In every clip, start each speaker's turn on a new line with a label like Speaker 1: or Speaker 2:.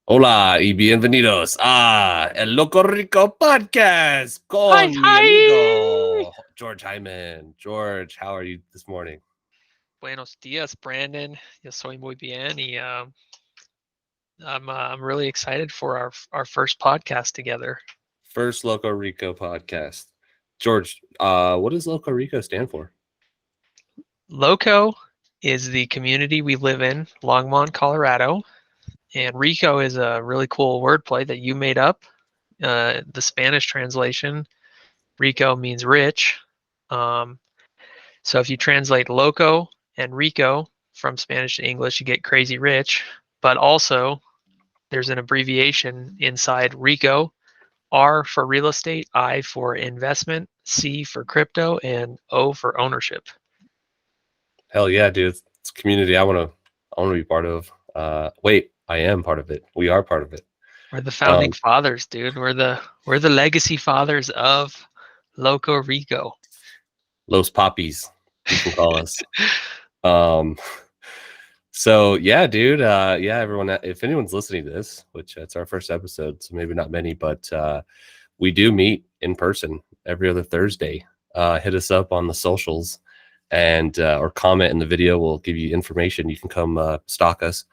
Speaker 1: Hola y bienvenidos a el LoCo RICO Podcast
Speaker 2: Hi,
Speaker 1: con mi
Speaker 2: hi.
Speaker 1: amigo George Hyman. George, how are you this morning?
Speaker 2: Buenos dias, Brandon. Yo soy muy bien, y I'm really excited for our first podcast together.
Speaker 1: First LoCo RICO Podcast. George, what does LoCo RICO stand for?
Speaker 2: LoCo is the community we live in, Longmont, Colorado, and Rico is a really cool wordplay that you made up. The Spanish translation, Rico means rich. Um, so if you translate loco and Rico from Spanish to English, you get crazy rich. But also, there's an abbreviation inside Rico. R for real estate, I for investment, C for crypto, and O for ownership.
Speaker 1: Hell yeah, dude. It's a community I want to be part of. Wait, I am part of it. We are part of it.
Speaker 2: We're the founding
Speaker 1: Um,
Speaker 2: fathers, dude. We're the legacy fathers of LoCo RICO.
Speaker 1: Los Poppies, you can call us. Um, So yeah, dude. Yeah, everyone. If anyone's listening to this, which it's our first episode, so maybe not many, but we do meet in person every other Thursday. Hit us up on the socials and or comment in the video. We'll give you information. You can come stalk us,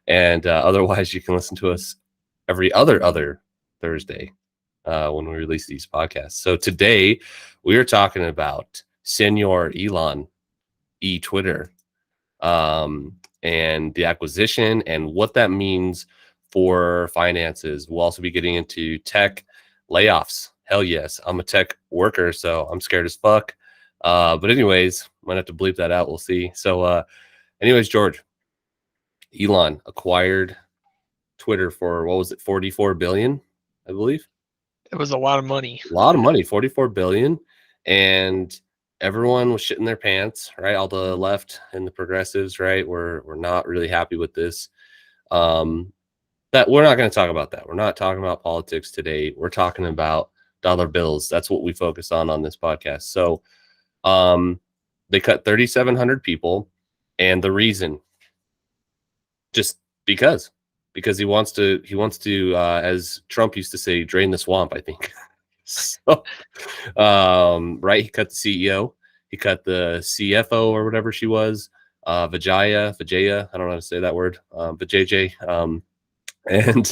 Speaker 1: and otherwise, you can listen to us every other Thursday when we release these podcasts. So today we are talking about Senor Elon, Twitter. And the acquisition and what that means for finances. We'll also be getting into tech layoffs. Hell yes, I'm a tech worker, so I'm scared as fuck. But anyways, might have to bleep that out. We'll see. So, anyways, George, Elon acquired Twitter for what was it, 44 billion, I believe.
Speaker 2: It was a lot of money.
Speaker 1: A lot of money, 44 billion, and everyone was shitting their pants, right? All the left and the progressives, right? We're not really happy with this. That we're not going to talk about that. We're not talking about politics today. We're talking about dollar bills. That's what we focus on this podcast. So, they cut 3,700 people, and the reason, just because he wants to, as Trump used to say, drain the swamp. I think. So, right, he cut the CEO, he cut the CFO or whatever she was, Vijaya, I don't know how to say that word, but JJ, and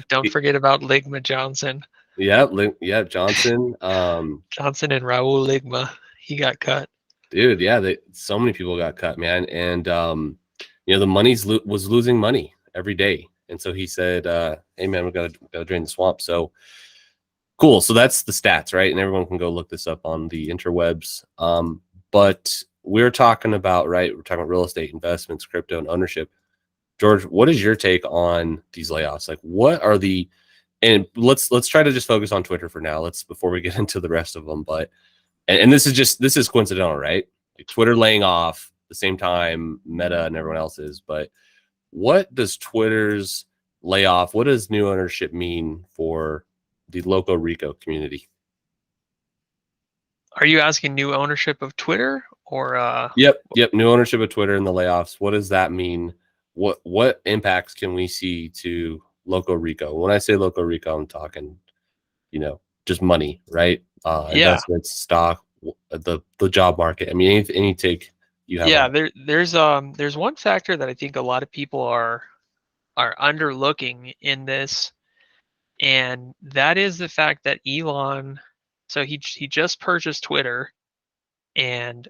Speaker 2: Don't forget about Ligma Johnson.
Speaker 1: yeah, Johnson,
Speaker 2: Johnson and Raul Ligma. He got cut.
Speaker 1: dude, yeah, so many people got cut, man, and the money's was losing money every day, and so he said, "Hey, man, we gotta drain the swamp." So. Cool. So that's the stats, right? And everyone can go look this up on the interwebs. But we're talking about, right? We're talking about real estate investments, crypto, and ownership. George, what is your take on these layoffs? Like, what are the? And let's try to just focus on Twitter for now. Before we get into the rest of them. But and this is coincidental, right? Like Twitter laying off the same time Meta and everyone else is. But what does Twitter's layoff? What does new ownership mean for the LoCo RICO community?
Speaker 2: Are you asking new ownership of Twitter or?
Speaker 1: Yep. New ownership of Twitter and the layoffs. What does that mean? What impacts can we see to LoCo RICO? When I say LoCo RICO, I'm talking, just money, right?
Speaker 2: Yeah.
Speaker 1: Investments, stock, the job market. I mean, any take you have.
Speaker 2: Yeah, there's one factor that I think a lot of people are underlooking in this, and that is the fact that Elon, so he just purchased Twitter, and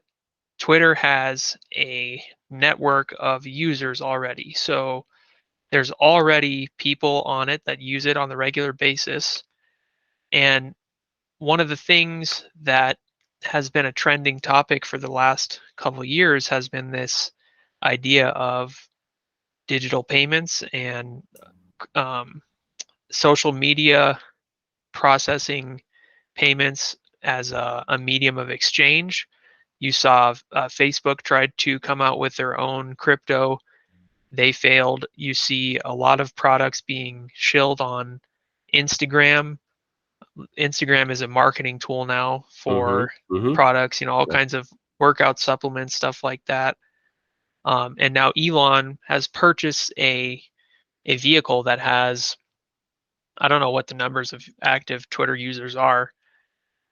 Speaker 2: Twitter has a network of users already. So there's already people on it that use it on the regular basis. And one of the things that has been a trending topic for the last couple of years has been this idea of digital payments and social media processing payments as a medium of exchange. You saw Facebook tried to come out with their own crypto. They failed. You see a lot of products being shilled on Instagram. Instagram is a marketing tool now for products, all kinds of workout supplements, stuff like that. And now Elon has purchased a a vehicle that has, I don't know what the numbers of active Twitter users are,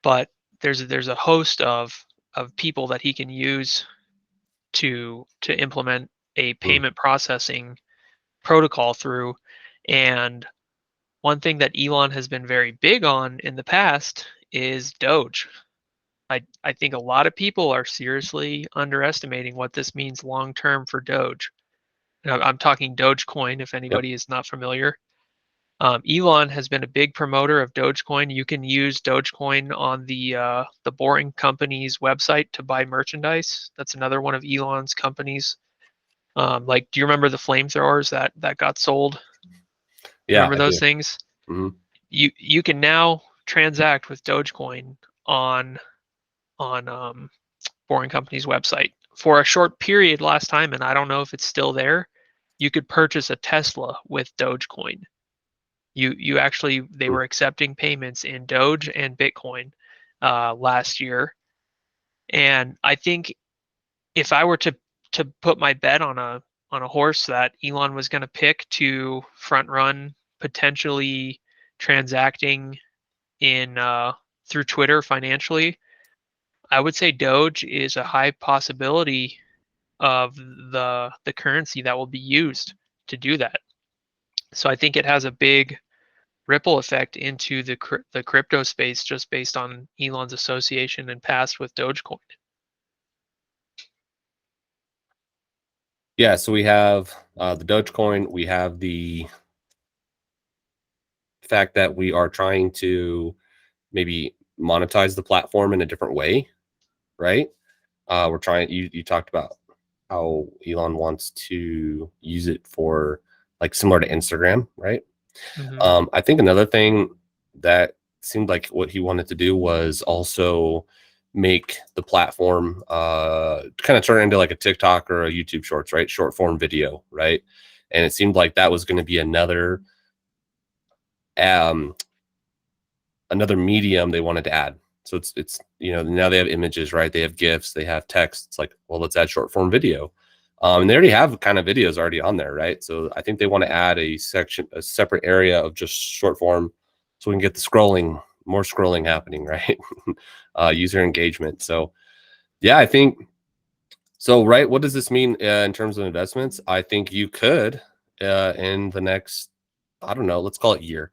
Speaker 2: but there's a host of people that he can use to implement a payment processing protocol through. And one thing that Elon has been very big on in the past is Doge. I think a lot of people are seriously underestimating what this means long term for Doge. I'm talking Dogecoin, if anybody is not familiar. Elon has been a big promoter of Dogecoin. You can use Dogecoin on the Boring Company's website to buy merchandise. That's another one of Elon's companies. Like, do you remember the flamethrowers that got sold?
Speaker 1: Yeah,
Speaker 2: Remember
Speaker 1: I
Speaker 2: those
Speaker 1: do.
Speaker 2: things?
Speaker 1: Hmm.
Speaker 2: You can now transact with Dogecoin on Boring Company's website for a short period last time, and I don't know if it's still there. You could purchase a Tesla with Dogecoin. You actually, they were accepting payments in Doge and Bitcoin last year, and I think if I were to put my bet on a horse that Elon was going to pick to front run potentially transacting in through Twitter financially, I would say Doge is a high possibility of the currency that will be used to do that. So I think it has a big ripple effect into the crypto space just based on Elon's association and past with Dogecoin.
Speaker 1: Yeah, so we have the Dogecoin. We have the fact that we are trying to maybe monetize the platform in a different way, right? We're trying. You talked about how Elon wants to use it for like similar to Instagram, right?
Speaker 2: Mm-hmm.
Speaker 1: I think another thing that seemed like what he wanted to do was also make the platform kind of turn into like a TikTok or a YouTube Shorts, right? Short form video, right? And it seemed like that was going to be um, another medium they wanted to add. So it's now they have images, right? They have GIFs, they have text. It's like, well, let's add short form video. And they already have kind of videos already on there, right? So I think they want to add a separate area of just short form, so we can get the more scrolling happening, right? User engagement. So yeah, I think so. Right? What does this mean in terms of investments? I think you could in the next, I don't know, let's call it year.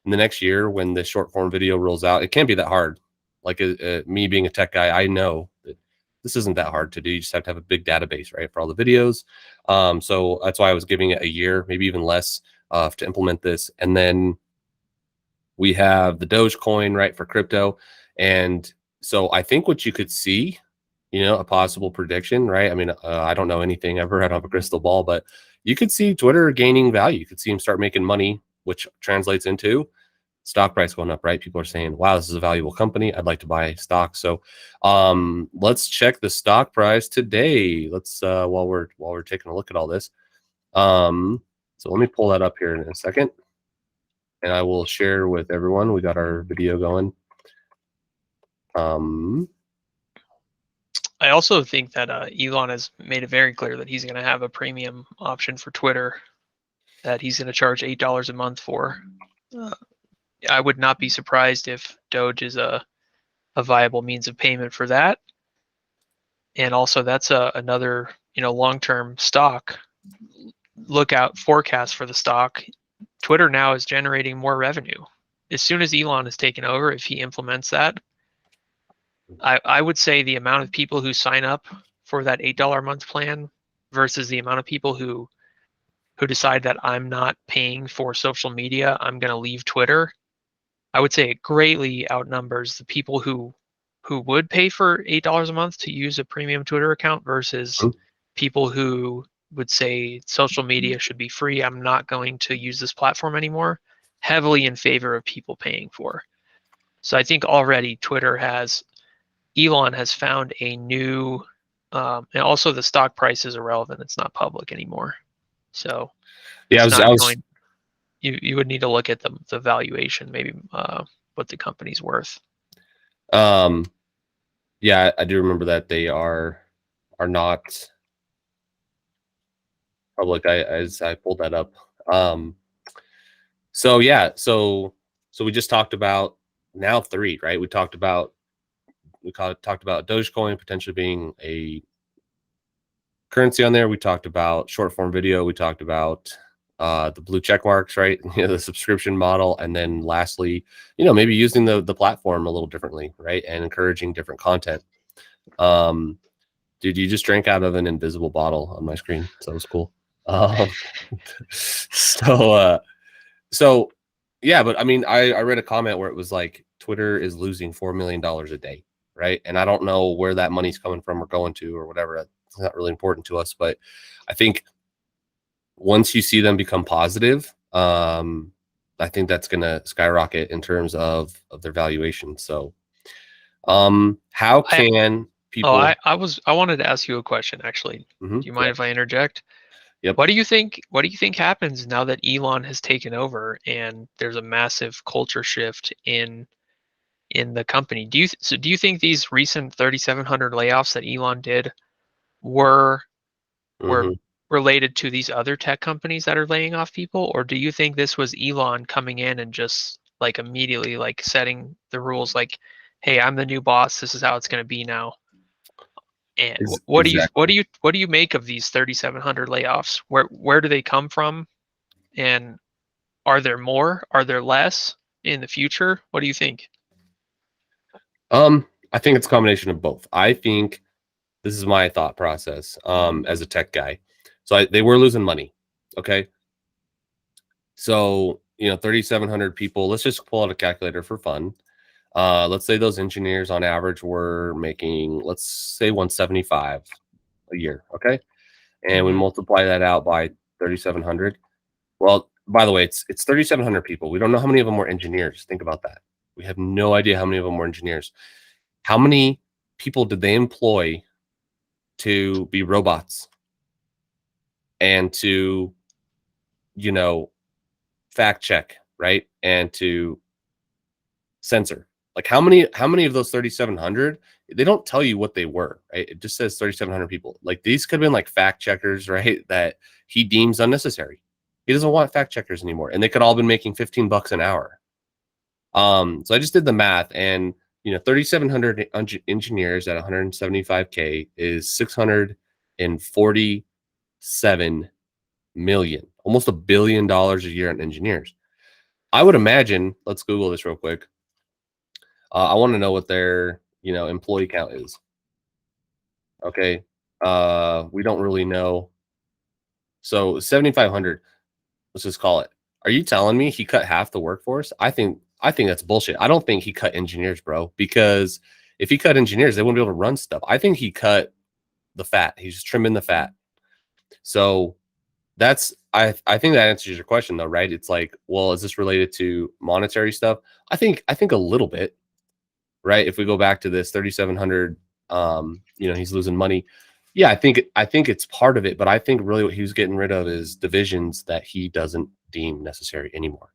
Speaker 1: In the next year, when the short form video rolls out, it can't be that hard. Like me being a tech guy, I know that this isn't that hard to do. You just have to have a big database, right, for all the videos. So that's why I was giving it a year, maybe even less, to implement this. And then we have the Dogecoin, right, for crypto. And so I think what you could see, a possible prediction, right? I mean, I don't know anything ever. I don't have a crystal ball, but you could see Twitter gaining value. You could see them start making money, which translates into stock price going up, right? People are saying, wow, this is a valuable company. I'd like to buy stock. So let's check the stock price today. Let's while we're taking a look at all this. So let me pull that up here in a second, and I will share with everyone. We got our video going.
Speaker 2: I also think that Elon has made it very clear that he's going to have a premium option for Twitter that he's going to charge $8 a month for. I would not be surprised if Doge is a viable means of payment for that. And also, that's another long-term stock lookout forecast for the stock. Twitter now is generating more revenue. As soon as Elon is taken over, if he implements that, I would say the amount of people who sign up for that $8 a month plan versus the amount of people who decide that I'm not paying for social media, I'm going to leave Twitter, I would say it greatly outnumbers the people who would pay for $8 a month to use a premium Twitter account versus people who would say social media should be free. I'm not going to use this platform anymore. Heavily in favor of people paying for. So I think already Elon has found a new, and also the stock price is irrelevant. It's not public anymore. So
Speaker 1: Yeah,
Speaker 2: it's not
Speaker 1: I was
Speaker 2: going. You would need to look at the valuation, maybe what the company's worth.
Speaker 1: Yeah, I do remember that they are not public. As I pulled that up, So yeah, so we just talked about now 3, right? We talked about Dogecoin potentially being a currency on there. We talked about short form video. We talked about the blue check marks, right? The subscription model, and then lastly, maybe using the platform a little differently, right? And encouraging different content. Dude, you just drank out of an invisible bottle on my screen, so it was cool. So yeah, but I mean, I read a comment where it was like Twitter is losing $4 million a day, right? And I don't know where that money's coming from or going to or whatever. It's not really important to us, but I think once you see them become positive, I think that's going to skyrocket in terms of their valuation. So, how can people?
Speaker 2: I wanted to ask you a question actually. Do you mind if I interject?
Speaker 1: Yep.
Speaker 2: What do you think happens now that Elon has taken over and there's a massive culture shift in the company? Do you think these recent 3,700 layoffs that Elon did were related to these other tech companies that are laying off people, or do you think this was Elon coming in and just like immediately like setting the rules like, hey, I'm the new boss, this is how it's going to be now? And what do you make of these 3,700 layoffs? Where do they come from? And are there more? Are there less in the future? What do you think?
Speaker 1: I think it's a combination of both. I think this is my thought process as a tech guy. So they were losing money. Okay. So, 3,700 people, let's just pull out a calculator for fun. Let's say those engineers on average were making, let's say 175 a year. Okay. And we multiply that out by 3,700. Well, by the way, it's 3,700 people. We don't know how many of them were engineers. Think about that. We have no idea how many of them were engineers. How many people did they employ to be robots and to, fact check, right? And to censor? Like how many of those 3,700, they don't tell you what they were, right? It just says 3,700 people. Like these could have been like fact checkers, right? That he deems unnecessary. He doesn't want fact checkers anymore. And they could all been making $15 an hour. So I just did the math, and 3,700 engineers at 175K is $647 million, almost $1 billion a year on engineers. I would imagine, let's Google this real quick. I want to know what their, employee count is. Okay. We don't really know. So 7,500, let's just call it. Are you telling me he cut half the workforce? I think that's bullshit. I don't think he cut engineers, bro, because if he cut engineers, they wouldn't be able to run stuff. I think he cut the fat. He's just trimming the fat. So that's, I think that answers your question though, right? It's like, well, is this related to monetary stuff? I think a little bit, right? If we go back to this 3,700, he's losing money. Yeah, I think it's part of it, but I think really what he was getting rid of is divisions that he doesn't deem necessary anymore.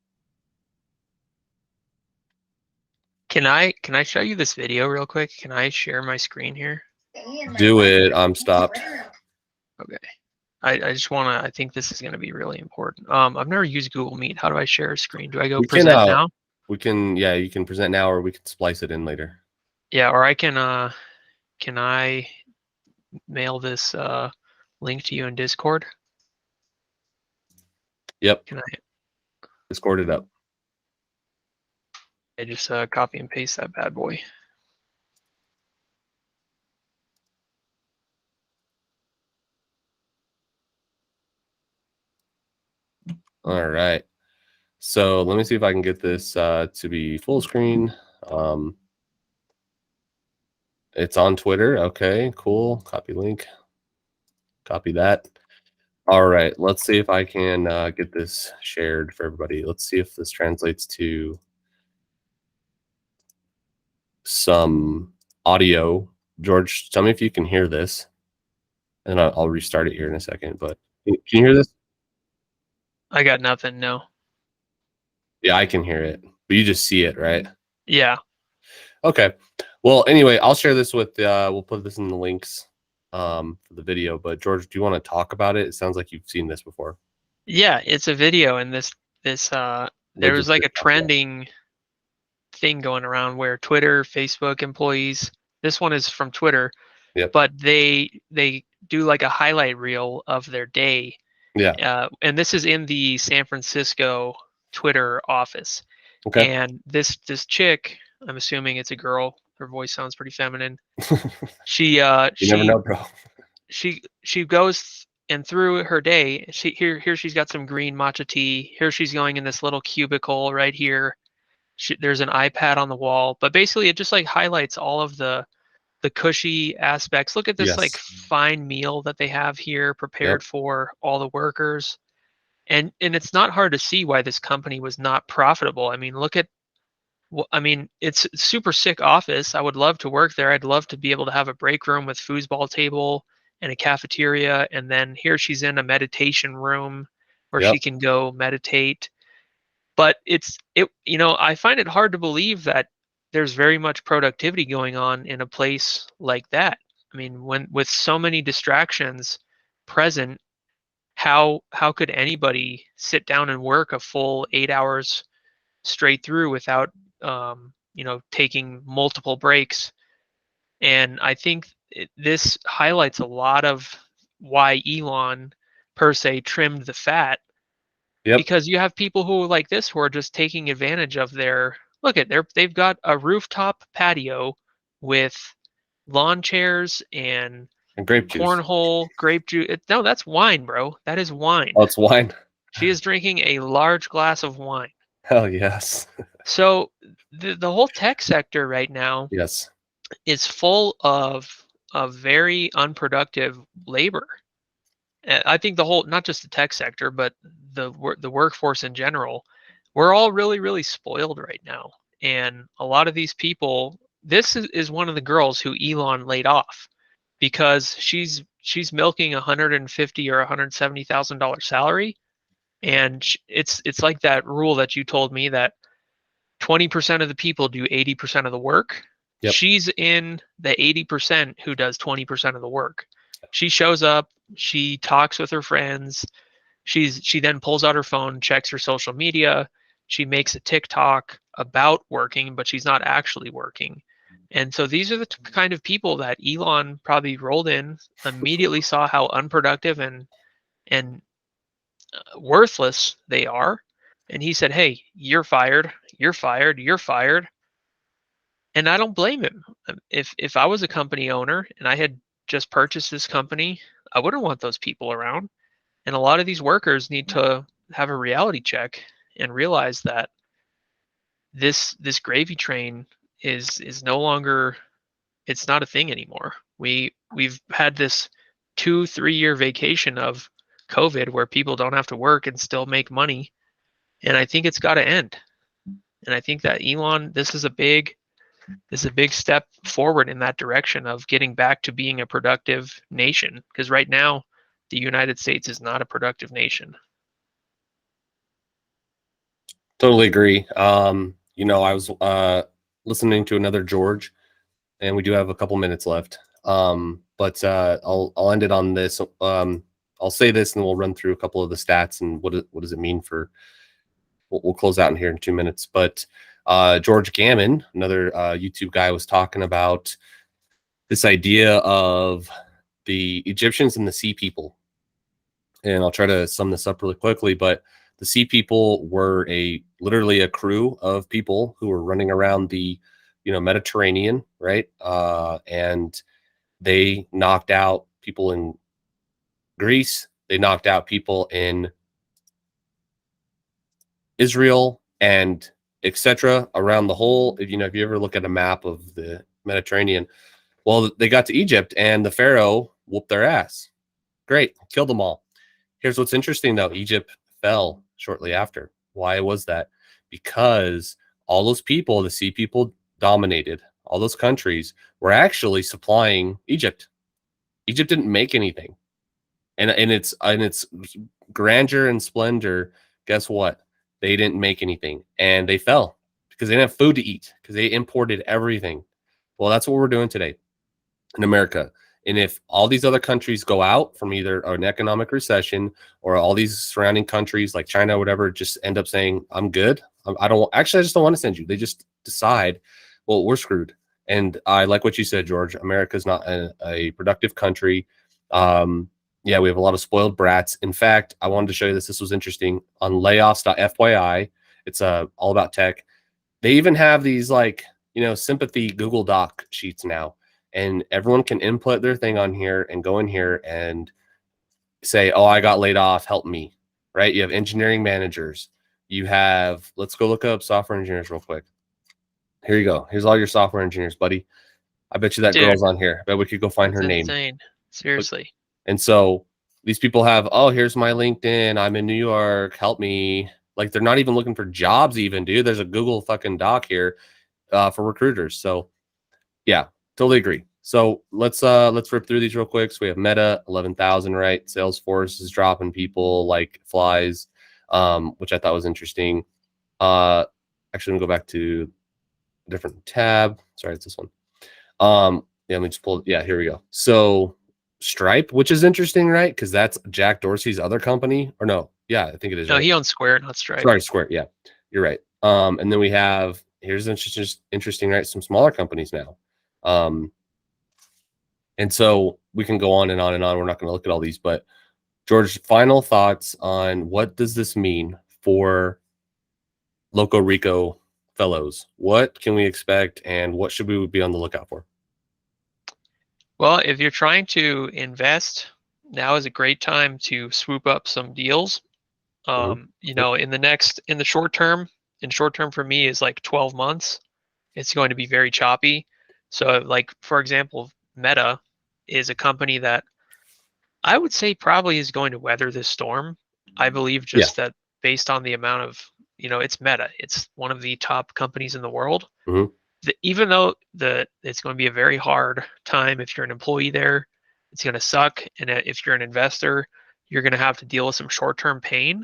Speaker 2: Can I show you this video real quick? Can I share my screen here?
Speaker 1: Do it. I'm stopped.
Speaker 2: Okay. I just want to, I think this is going to be really important. I've never used Google Meet. How do I share a screen? Do I go present now?
Speaker 1: We can, yeah, you can present now, or we can splice it in later.
Speaker 2: Yeah, or I can I mail this link to you in Discord?
Speaker 1: Yep.
Speaker 2: Can I
Speaker 1: Discord it up?
Speaker 2: I just copy and paste that bad boy.
Speaker 1: All right. So let me see if I can get this to be full screen. It's on Twitter. Okay, cool. Copy link. Copy that. All right. Let's see if I can get this shared for everybody. Let's see if this translates to some audio. George, tell me if you can hear this, and I'll restart it here in a second. But can you hear this?
Speaker 2: I got nothing. No.
Speaker 1: Yeah, I can hear it, but you just see it, right?
Speaker 2: Yeah.
Speaker 1: Okay. Well, anyway, I'll share this with. We'll put this in the links for the video. But George, do you want to talk about it? It sounds like you've seen this before.
Speaker 2: Yeah, it's a video, and there was like a
Speaker 1: TikTok, yeah.
Speaker 2: trending thing going around where Twitter, Facebook employees, this one is from Twitter,
Speaker 1: Yep.
Speaker 2: but they do like a highlight reel of their day.
Speaker 1: Yeah.
Speaker 2: And this is in the San Francisco Twitter office.
Speaker 1: Okay.
Speaker 2: And this chick, I'm assuming it's a girl, her voice sounds pretty feminine. She
Speaker 1: You never
Speaker 2: she
Speaker 1: know, bro.
Speaker 2: she goes and through her day, here she's got some green matcha tea. Here she's going in this little cubicle right here. There's an iPad on the wall, but basically it just like highlights all of the cushy aspects. Look at this like
Speaker 1: Yes.
Speaker 2: fine meal that they have here
Speaker 1: Yep.
Speaker 2: prepared for all the workers. And it's not hard to see why this company was not profitable. I mean, look at I mean, it's a super sick office. I would love to work there. I'd love to be able to have a break room with foosball table and a cafeteria. And then here she's in a meditation room where she
Speaker 1: Yep.
Speaker 2: can go meditate. But I find it hard to believe that there's very much productivity going on in a place like that. I mean, when with so many distractions present, how could anybody sit down and work a full 8 hours straight through without taking multiple breaks? And I think this highlights a lot of why Elon per se trimmed the fat,
Speaker 1: Yep.
Speaker 2: because you have people who like this who are just taking advantage of their look at they've got a rooftop patio with lawn chairs and
Speaker 1: And grape juice.
Speaker 2: cornhole grape juice. No, that's wine, bro. That is wine.
Speaker 1: Oh, it's wine.
Speaker 2: She is drinking a large glass of wine.
Speaker 1: Hell yes.
Speaker 2: So the whole tech sector right now
Speaker 1: Yes.
Speaker 2: is full of very unproductive labor. I think the whole, not just the tech sector, but the workforce in general, we're all really really spoiled right now. And a lot of these people, this is one of the girls who Elon laid off because she's milking 150 or $170,000 salary, and it's like that rule that you told me that 20% of the people do 80% of the work.
Speaker 1: Yep.
Speaker 2: She's in the 80% who does 20% of the work. She shows up, she talks with her friends, she then pulls out her phone, checks her social media, she makes a TikTok about working, but she's not actually working. And so these are the kind of people that Elon probably rolled in, immediately saw how unproductive and worthless they are, and he said, "Hey, you're fired. You're fired. You're fired." And I don't blame him. If I was a company owner and I had just purchased this company, I wouldn't want those people around. And a lot of these workers need to have a reality check and realize that this gravy train is no longer, it's not a thing anymore. We've had this 2-3 year vacation of COVID where people don't have to work and still make money, and I think it's got to end. And I think that Elon, this is a big step forward in that direction of getting back to being a productive nation, because right now the United States is not a productive nation.
Speaker 1: Totally agree. I was listening to another George, and we do have a couple minutes left. But I'll end it on this. I'll say this, and then we'll run through a couple of the stats and what does it mean for. We'll close out in here in 2 minutes. But George Gammon, another YouTube guy, was talking about this idea of the Egyptians and the Sea People. And I'll try to sum this up really quickly, but the Sea People were literally a crew of people who were running around the, Mediterranean, right? And they knocked out people in Greece. They knocked out people in Israel and etc. around the whole. If you ever look at a map of the Mediterranean, well, they got to Egypt and the Pharaoh whooped their ass. Great, killed them all. Here's what's interesting though: Egypt fell shortly after. Why was that? Because all those people, the Sea People, dominated. All those countries were actually supplying Egypt. Egypt didn't make anything, and its grandeur and splendor. Guess what? They didn't make anything, and they fell because they didn't have food to eat because they imported everything. Well, that's what we're doing today in America. And if all these other countries go out from either an economic recession or all these surrounding countries like China or whatever just end up saying, I'm good. I just don't want to send you. They just decide, well, we're screwed. And I like what you said, George. America's not a productive country. Yeah, we have a lot of spoiled brats. In fact, I wanted to show you this. This was interesting on layoffs.fyi. It's all about tech. They even have these sympathy Google Doc sheets now, and everyone can input their thing on here and go in here and say, oh, I got laid off, help me, right? You have engineering managers. You have, let's go look up software engineers real quick. Here you go. Here's all your software engineers, buddy. I bet you that girl's on here. I bet we could go find her name.
Speaker 2: Insane. Seriously.
Speaker 1: And so these people have, oh, here's my LinkedIn. I'm in New York. Help me. Like, they're not even looking for jobs even, dude. There's a Google fucking Doc here for recruiters. So yeah, totally agree. So let's rip through these real quick. So we have Meta, 11,000, right? Salesforce is dropping people like flies, which I thought was interesting. Actually, let me go back to a different tab. Sorry, it's this one. Yeah, let me just pull. Yeah, here we go. So Stripe, which is interesting, right? Because that's Jack Dorsey's other company, or no? Yeah, I think it is.
Speaker 2: No,
Speaker 1: right?
Speaker 2: He owns Square, not Stripe.
Speaker 1: Sorry, Square. Yeah, you're right. And then we have, here's interesting, right? Some smaller companies now. And so we can go on and on and on. We're not going to look at all these, but George, final thoughts on what does this mean for LoCo RICO fellows? What can we expect, and what should we be on the lookout for?
Speaker 2: Well, if you're trying to invest, now is a great time to swoop up some deals. In the short term, for me is like 12 months. It's going to be very choppy. So like, for example, Meta is a company that I would say probably is going to weather this storm. I believe that based on the amount of, it's Meta. It's one of the top companies in the world.
Speaker 1: Mm-hmm.
Speaker 2: Even though it's going to be a very hard time if you're an employee there, it's going to suck. And if you're an investor, you're going to have to deal with some short-term pain.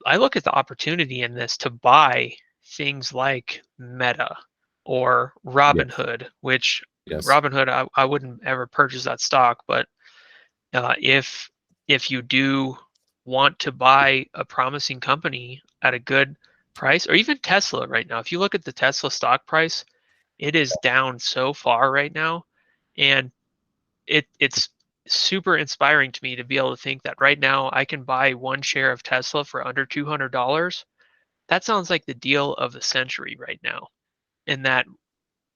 Speaker 2: I look at the opportunity in this to buy things like Meta or Robinhood, which Robinhood, I wouldn't ever purchase that stock. But if you do want to buy a promising company at a good price, or even Tesla right now, if you look at the Tesla stock price, it is down so far right now, and it's super inspiring to me to be able to think that right now I can buy one share of Tesla for under $200. That sounds like the deal of the century right now, and that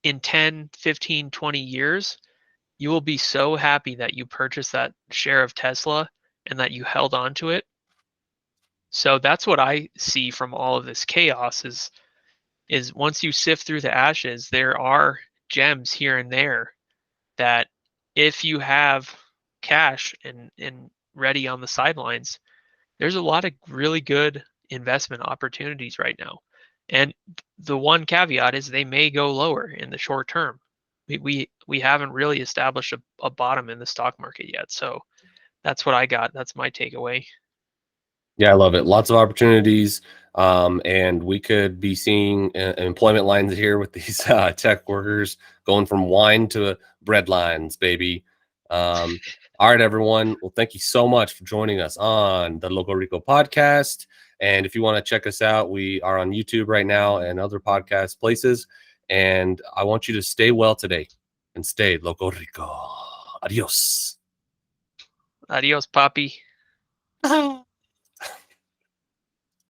Speaker 2: in 10, 15, 20 years, you will be so happy that you purchased that share of Tesla and that you held on to it. So that's what I see from all of this chaos is once you sift through the ashes, there are gems here and there that if you have cash and ready on the sidelines, there's a lot of really good investment opportunities right now. And the one caveat is they may go lower in the short term. We haven't really established a bottom in the stock market yet. So that's what I got. That's my takeaway.
Speaker 1: Yeah, I love it. Lots of opportunities. And we could be seeing employment lines here with these tech workers going from wine to bread lines, baby. All right, everyone. Well, thank you so much for joining us on the LoCo RICO podcast. And if you want to check us out, we are on YouTube right now and other podcast places. And I want you to stay well today and stay LoCo RICO. Adios.
Speaker 2: Adios, Papi.